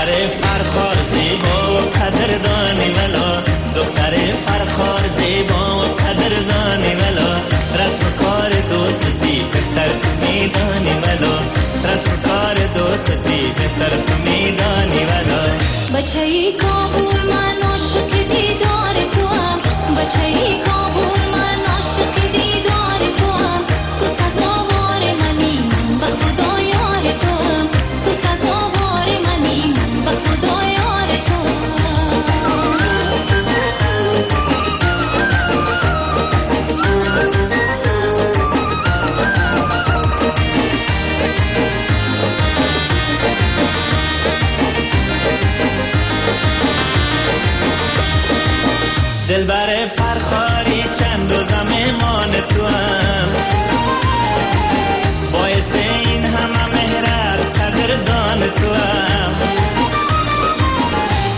دلبر فرخار زیبا و قدردانی ولا، دختر فرخار زیبا و قدردانی ولا، رسم کار دوستی بهتر تو میدانی ولا، رسم کار دوستی بهتر تو میدانی ولا. بچه‌ی کابل من عاشق دیدار توام، بچه‌ی کابل من عاشق دیدار توام، تو سزاوار منی من به خدا یار توام، تو سزاوار منی من به خدا یار توام. دلبر فرخاری چند روزم مهمان تو هم، باعث این همه مهرت قدردان تو هم،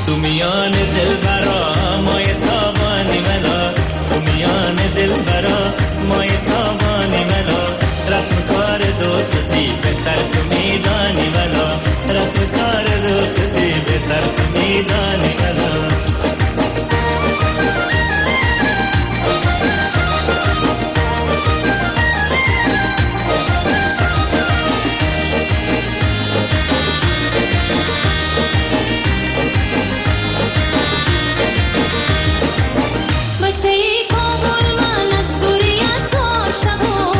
تو میان دلبرا مای تابانی ولا، تو میان دلبرا مای تابانی ولا، رسم کار دوستی بهتر تو میدانی ولا، رسم کار دوستی بهتر تو میدانی ولا. بچه‌ی کابل من از دوریت زار شوم،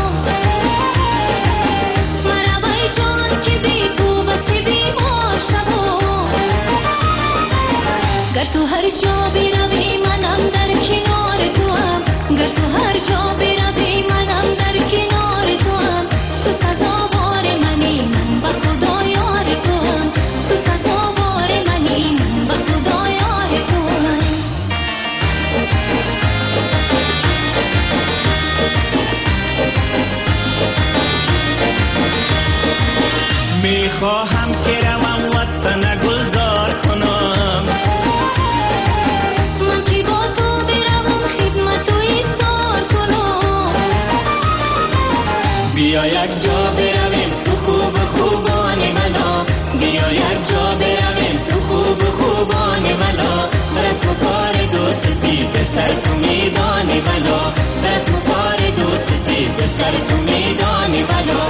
مرا جان که بی تو بس بیمار شوم، گر تو هر جا بروی منم در کنار توام، گر تو هر جا بروی منم در کنار توام، تو سزاوار منی من به خدا یار توام، تو سزاوار منی من به خدا یار توام. میخواهم که روم وطن گلزار کنم، من که با تو بروم خدمت و ایثار کنم، بیا یک جا برویم تو خوب خوبان ولا، بیا یک جا برویم تو خوب خوبان ولا، رسم و کار دوستی بهتر تو میدانی ولا، رسم و کار دوستی بهتر تو میدانی ولا.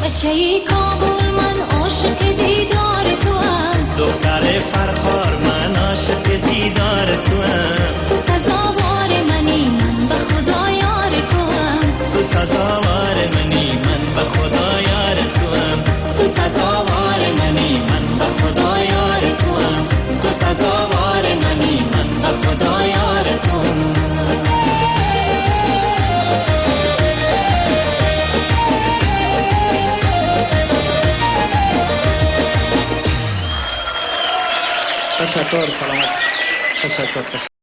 بچه‌ی کابل من عاشق دیدار توام، دختر فرخار من عاشق دیدار توام، تو سزاوار منی من به خدا یار توام، تو سزاوار منی من به خدا یار توام، تو سزاوار منی من به خدا یار توام، تو سزاوار منی من به خدا یار توام. تشکر، سلامت. تشکر.